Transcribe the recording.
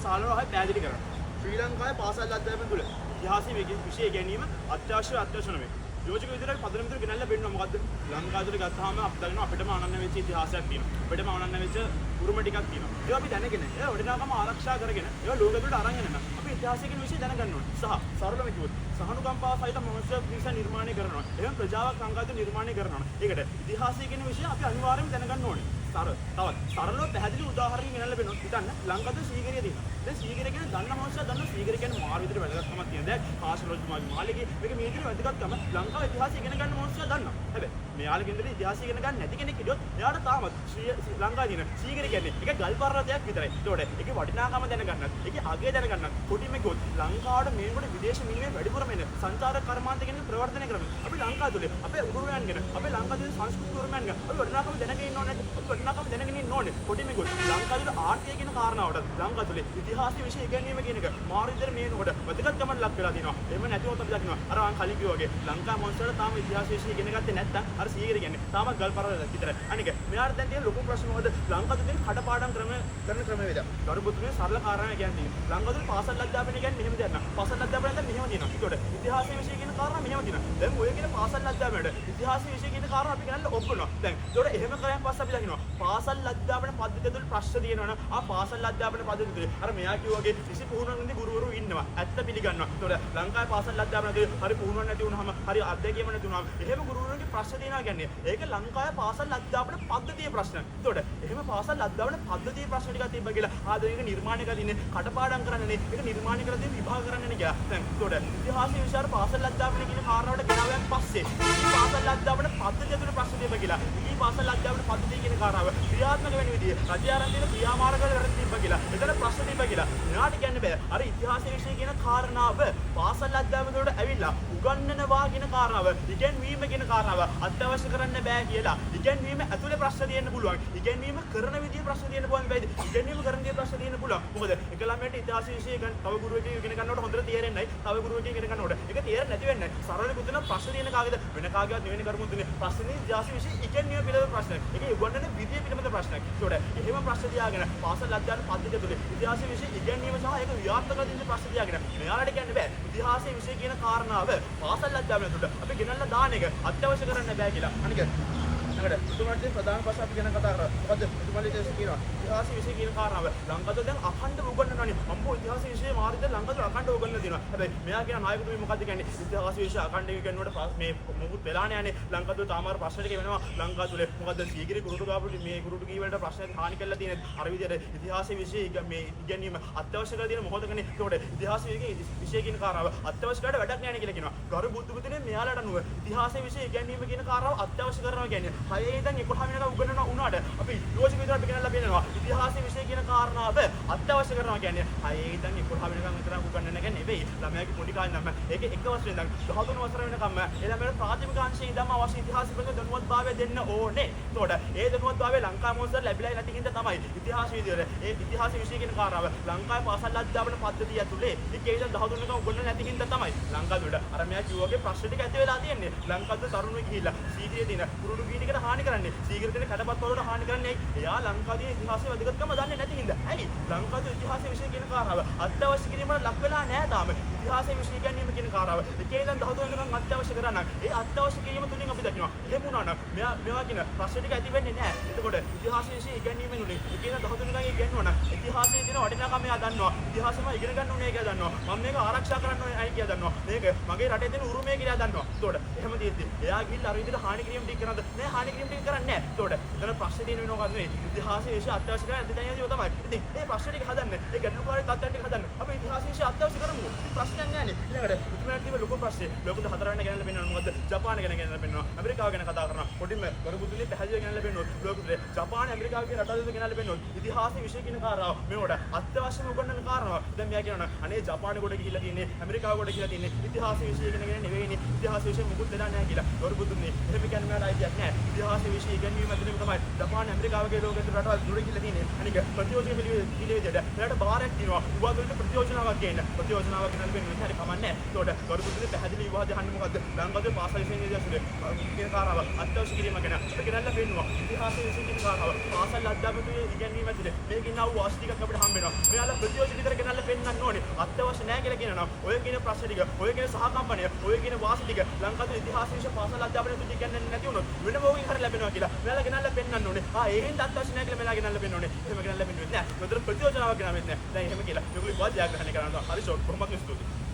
සාලවල ආයි පැහැදිලි කරනවා. ශ්‍රී ලංකාවේ පාසල් අධ්‍යාපනය තුළ ඉතිහාසයේ විෂය ගැනීම අත්‍යවශ්‍ය නෙමෙයි. යෝජක විදිහට පදනම විදිහට ගෙනල්ලා බෙන්නව මොකද්ද? ලංකාව තුළ ගත්තාම අපි දන්නවා අපිටම අනන්‍ය වෙච්ච ඉතිහාසයක් තියෙනවා. අපිටම අනන්‍ය වෙච්ච උරුම ටිකක් තියෙනවා. ඒවා අපි දැනගෙන ඒ වටිනාකම ආරක්ෂා කරගෙන ඒවා ලෝකෙට අරන් යනවා. අපි ඉතිහාසය කියන විෂය දැනගන්න ඕනේ. සහ සරලව කිව්වොත් සහනුකම්පාව සහිත මනුෂ්‍ය පිරිස නිර්මාණය කරනවා. එහෙනම් ප්‍රජාවක් ලංකාවේ නිර්මාණය කරනවා. ඒකට ඉතිහාසය කියන විෂය අපි අනිවාර්යයෙන්ම දැනගන්න ඕනේ. තවත් සරලව පැහැදිලි උදාහරණයක් ගෙනල්ලා බෙන්නොත් හිතන්න ලංකාවේ සීගිරිය තියෙනවා. දැන් සීගිරිය කියන්නේ දන්න මනුෂ්‍යයා දන්න සීගිරිය කියන්නේ මාර විදිහට වැදගත්කමක් තියෙන. දැන් කාශ්‍යප මාලිගේ මේක මේ විදිහට වැදගත්කම ලංකාවේ ඉතිහාසය ඉගෙන ගන්න මනුෂ්‍යයා දන්නවා. හැබැයි මෙයාලගේ ඉඳලා ඉතිහාසය ඉගෙන ගන්න නැති කෙනෙක් හිටියොත් එයාට තාමත් ලංකාවේ තියෙන සීගිරිය කියන්නේ ඒක ගල් පර්වතයක් විතරයි. ඒතකොට ඒකේ වටිනාකම දැනගන්නත්, ඒකේ අගය දැනගන්නත් කොටිම කිව්වොත් ලංකාවට මේකට විදේශ මිනිහෙ වැඩිපුරම එන සංචාරක කර්මාන්ත කියන ප්‍රවර්ධනය කරනවා. අපි ලංකාව තුලේ අපේ උරුමයන් ගැන, අපේ ලංකාවේ සංස්කෘතික උරුමයන් ගැන අපි වටිනාකම දැනගෙන ඉන්න ඕනේ. අපි වටිනාකම දැනගෙන ඉන්න ඕනේ. කොටිම කිව්වොත් ලංකාවේ ආර්ථිකය කියන කාරණාවට ලංකාව තුලේ ඉතිහාසීය විෂය ඉගෙනීම කියන එක මාරු විදිහට මේනකොට වැදගත්කමක් ලක් වෙලා තියෙනවා. එහෙම නැතිවොත් අපි දකිනවා අර මං කලින් කිව්වා වගේ ලංකාව මොන්ස්ටර්ට තාම ඉතිහාස විෂය ඉගෙන ගත්තේ නැත්නම් අර සීගිරිය කියන්නේ තාම ගල් පරවලක් විතරයි. අනික මෙයාට දැන් තියෙන ලොකු ප්‍රශ්න මොකද? ලංකාව තුලින් කඩපාඩම් කරන ක්‍රමවේදය. ගරුබුතුනේ සරල කාරණා කියන්නේ ලංකාව තුල පාසල් අධ්‍යාපනය කියන්නේ මෙහෙම දෙයක් නෑ. පාසල් අධ්‍යාපනය දැන් මෙහෙම තියෙනවා. ඒකට ඉතිහාසීය විෂය කියන කාරණා මෙහෙම තියෙනවා. දැන් ඔය කියන පාසල් අධ්‍යාපනයට ඉතිහාසීය විෂය කියන කාරණා අපි ගන්න ඔප්පනවා. දැන් ඒකට එහෙම කරයන් පස්සේ අපි දකිනවා පාසල් අධ්‍යාපන පද්ධතිය තුල ප්‍රශ්න තියෙනවා නම් ආ පාසල් අධ්‍යාපන පද්ධතිය තුල අර මෙයා කිව්වා වගේ කිසි පුහුණුවක් නැති ගුරුවරු ඉන්නවා. ඇත්ත පිළිගන්නවා. ඒකට ලංකාවේ පාසල් අධ්‍යාපන තුල හරි පුහුණුවක් නැති වුණාම හරි අධ්‍යයනයක් නැති වුණාම එහෙම ගුරුවරුන්ගේ ප්‍රශ්න තියෙනවා කියන්නේ ඒක ලංකාවේ පාසල් අධ්‍යාපන පද්ධතියේ ප්‍රශ්න. ඒකට එහෙම පාසල් අධ්‍යාපන පද්ධතියේ ප්‍රශ්න ටිකක් තිබ්බ කියලා ආදරේක නිර්මාණය කරලා ඉන්නේ කටපාඩම් කරන්නේ ඒක නිර්මාණය කරලා තියෙන විභාග කරන්නේ නේ කියලා. දැන් ඒකට ඉතිහාසීය විෂය පාසල් අධ්‍යාපන කියන කාරණාවට ගෙනාවෙන් පස්සේ මේ පාසල් අධ්‍යාපන පද්ධතිය තුළ ප්‍රශ්න තිබ්බ කියලා. මේ පාසල් අධ්‍යාපන පද්ධතිය කියන කාරණාව ක්‍රියාත්මක වෙන විදිය රජය ආරම්භ තියෙන ක්‍රියාමාර්ග වල වැරදි තිබ්බ කියලා. එතන ප්‍රශ්න තිබ්බ කියලා. මෙයාට කියන්න බෑ. අර ඉතිහාසීය විෂය කියන කාරණාව පාසල් අධ්‍යාපන වලට ඇවිල්ලා උගන්වනවා කියන කාරණාව, ඉගෙනවීම කියන කාරණාව අත්‍යවශ්‍ය කරන්න බෑ කියලා. ඉගෙනවීම ඇතුලේ ප්‍රශ්න තියෙන්න පුළුවන්. ඉගෙනවීම කරන විදිය ප්‍රශ්න තියෙන්න පුළුවන් බෑද? ඉගෙනවීම කරන විදිය ප්‍රශ්න තියෙන්න පුළුවන්. මොකද එක ළමයට ඉතිහාසීය විෂය ගන්න තව ගුරුවෙක් ඉගෙන ගන්නකොට හොඳට තේරෙන්නේ නැහැ. තව ගුරුවෙක් ඉගෙන ගන්නකොට ඒක තේරෙන්නේ නැති වෙන්නේ නැහැ. සරල පුදුන ප්‍රශ්න තියෙන කාගේද වෙන කාගේවත් නෙවෙයි කරුමුත් තුනේ ප්‍රශ්නේ ඉතිහාසීය විෂය ඉගෙනවීම පිළිබඳ ප්‍රශ්නයක්. ඒක උගන්වන විදිය පිළිබඳ ප්‍රශ්නයක්. ඒකට එහෙම ප්‍රශ්න තියාගෙන පාසල් අධ්‍යාපන පද්ධතිය තුළ ඉතිහාසීය විෂය ඉගෙනීම සහ ඒක ව්‍යාප්ත කර දෙන්න ප්‍රශ්න තියාගෙන මෙයාලට කියන්න බෑ. ඉතිහාසීය විෂය කියන කාරණාව පාසල් අධ්‍යාපනය තුළ අපි ගෙනල්ලා දාන එක අත්‍යවශ්‍ය කරන්න බෑ කියලා. අනික නේද? තුමාගේ ප්‍රධාන ප්‍රශ්න අපි ගැන කතා කරා. මොකද තුමාලේ කියනවා ඉතිහාසීය විෂය කියන කාරණාව ලංකාවේ දැන් අඛණ්ඩව උගන්වනවානේ. අම්බෝ ඉතිහාසීය විෂය මාරිද ලංකාවේ අඛණ්ඩව උගන්වලා දෙනවා. හැබැයි මෙයා කියන නායකතුමී මොකද්ද කියන්නේ? ඉතිහාසීය විෂය අඛණ්ඩව ඉගෙනුවට මේ මොකුත් වෙලා නැහැ. ලංකාවේ තාමාර ප්‍රශ්න ටික වෙනවා. ලංකාව තුළ මොකද්ද සීගිරි කුරුටු ගාපුට මේ කුරුටු කී වලට ප්‍රශ්න හානි කරලා තියෙන අර විදිහට ඉතිහාසීය විෂය මේ ඉගෙනීම අත්‍යවශ්‍ය කරලා තියෙන මොහොතකනේ. ඒකට ඉතිහාසීය විෂය කියන කාරණාව අත්‍යවශ්‍ය කරලා වැඩක් නැහැ කියලා කියනවා. ගරු බුද්ධ පුතේ මෙයාලට අනුව ඉතිහාසීය විෂය ඉගෙනීම කියන කාරණාව අත්‍යවශ්‍ය කරනවා කියන්නේ 6 ඉඳන් 11 වෙනකම් උගන්වනවා උනාට අපි යෝජක විදිහට අපි ගෙනල්ලා පෙන්නනවා ඉතිහාසීය විෂය කියන කාරණාව අත්‍යවශ්‍ය කරනවා කියන්නේ 6 ඉඳන් 11 වෙනකම් විතර උගන්වන්න එක නෙවෙයි. ළමයාගේ පොඩි කාලේ නම් ඒක එක වසරේ ඉඳන් 13 වසර වෙනකම් ළමයාට ප්‍රාථමික අංශයේ ඉඳන්ම අවශ්‍ය ඉතිහාස පිළිබඳ දැනුවත්භාවය දෙන්න ඕනේ. ඒතකොට ඒ දැනුවත්භාවය ලංකාවේ මොහොතට ලැබිලා නැති හින්දා තමයි ඉතිහාස විදියට ඒ ඉතිහාස විෂය කියන කාරණාව ලංකාවේ පාසල් අධ්‍යාපන පද්ධතිය ඇතුලේ ඒක ඉඳන් 13 වෙනකම් උගන්වන්න නැති හින්දා තමයි ලංකාවේ අර මෙයා කිව්වාගේ ප්‍රශ්න ටික ඇති වෙලා තියෙන්නේ. ලංකාවේ තරුණයෝ ගිහිල්ලා සීගිරිය දින කුරුඩු ගීනිකට හානි කරන්නේ. සීගිරිය දින කඩපත් වලට හානි කරන්නේ එයා ලංකාවේ ඉතිහාසයේ වැදගත්කම දන්නේ නැති හින්දා. ඇයි? ලංකාවේ ඉතිහාසයේ විෂය කියන කාරණාව අත්‍යවශ්‍ය කිරීමට ලක් වෙලා නැහැ තාම. ඉතිහාසයේ විෂය ගැනීම කියන කාරණාව එකේ ඉඳන් 13 වෙනකම් අත්‍යවශ්‍ය කරා නම් ඒ අත්‍යවශ්‍ය කිරීම තුලින් අපි දකිනවා. එහෙම වුණා නම් මේවා කියන ප්‍රශ්න ටික ඇති වෙන්නේ නැහැ. එතකොට ඉතිහාසයේ විෂය ඉගෙනීමෙන් උනේ එකේ ඉඳන් 13 වෙනකම් ඉගෙනනවා නම් ඉතිහාසයේ තියෙන වටිනාකම එයා දන්නවා. ඉතිහාසෙම ඉගෙන ගන්න ඕනේ කියලා දන්නවා. මම මේක ආරක්ෂා කරන්න ඕනේ කියලා දන්නවා. මේක මගේ රටේ තියෙන උරුමය කියලා දන්නවා. එතකොට එහෙම තියෙද්දි එයා ගිහිල්ලා අර විදිහට හානි කිරීම ටික කරනද නෑ හානි කිරීම ටික කරන්නේ නැහැ. එතකොට එතන ප්‍රශ්නේ තියෙන වෙනවා නෙවෙයි. ඉතිහාසයේ විෂය අත්‍යවශ්‍ය කරන අධ්‍යයනය තමයි. ඉතින් මේ ප්‍රශ්න ටික හදන්න ඒ ගැටලුකාරී තත්ත්වයන් ටික හදන්න අපි ඉතිහාසයේ විෂය අත්‍යවශ්‍ය කරමු. ප්‍රශ්නයක් නෑනේ. ඊළඟට උතුමට තියෙන ලොකු ප්‍රශ්නේ ලෝකෙ හතර වෙනි ගැන ලැබෙනවා මොකද්ද? ජපාන ගැන ලැබෙනවා. ඇමරිකාව ගැන කතා කරනවා. පොඩිම ගරුබුදුනේ පැහැදිලි ගැන ලැබෙනවා. ලෝකෙ ජපාන ඇමරිකාව කියන රටවල් ගැන ලැබෙනවා. ඉතිහාසයේ විෂය කියන කාරණාව මේවට අත්‍යවශ්‍යම උගන්වන කාරණාව. දැන් මෙයා කියනවා අනේ ජපාන කොට ගිහිල්ලා තියෙන්නේ ඇමරිකාව කොට ගිහිල්ලා තියෙන්නේ ඉතිහාසයේ විෂය ගැන නෙවෙයිනේ. ඉතිහාසයේ විෂය මුකුත් වෙලා නැහැ කියලා. ගරුබුදුනේ එහෙම කියන්නේ මෙයාට අයිතියක් නැහැ. ඉතිහාසයේ විෂය ඉගෙනීම ඇතුළේ තමයි ජපාන ඇමරිකාවගේ ලෝකෙ රටවල් දුර ගිහිල්ලා තියෙන්නේ. අනික ප්‍රතියෝජන පිළිවෙලට එයාට බාරක් තියෙනවා. උගතුන්ට ප්‍රතියෝජනාවක් ගේන්න. ප්‍රතියෝජනාවක් ගෙනල්ලා වෙන්නේ නැහැ කමන්නේ. ඒකට ගරුබුදුනේ පැහැදිලි විවාද අහන්න මොකද්ද? ලංකාවේ පාසල් විෂය ඉතිහාසයේ කියන කාරණාව අත්‍යවශ්‍ය කිරීම ගැන අපි ගෙනල්ලා පෙන්නවා. ඉතිහාසයේ විෂය කියන කාරණාව පාසල් අධ්‍යාපනයේ ඉගෙනීම ඇතුළේ මේකින් ආව වාස්තිකක් අපිට හම්බ වෙනවා. මෙයාලා ප්‍රතියෝජන විතර ඕනේ. අත්‍යවශ්‍ය නැහැ කියලා කියනවා. ඔය කියන ප්‍රශ්න ටික, ඔය කියන සහකම්පනය, ඔය කියන වාසි ටික ලංකාවේ ඉතිහාස විෂය පාසල් අධ්‍යාපනය තුලින් කියන්නේ නැති වුණොත් වෙන මොකකින් හරි ලැබෙනවා කියලා. මෙයාලා ගෙනල්ලා පෙන්නන්න ඕනේ. ඒ හින්දා අත්‍යවශ්‍ය නැහැ කියලා මෙයාලා ගෙනල්ලා පෙන්නන්න ඕනේ. එහෙම ගෙනල්ලා පෙන්නුවෙත් නැහැ. මෙතන ප්‍රතියෝජනාවක් ගෙනාවෙත් නැහැ. දැන් එහෙම කියලා. මේගොල්ලෝ වාද ජයග්‍රහණය කරනවා. හරි ෂෝට් කොහොමද ස්තුතියි.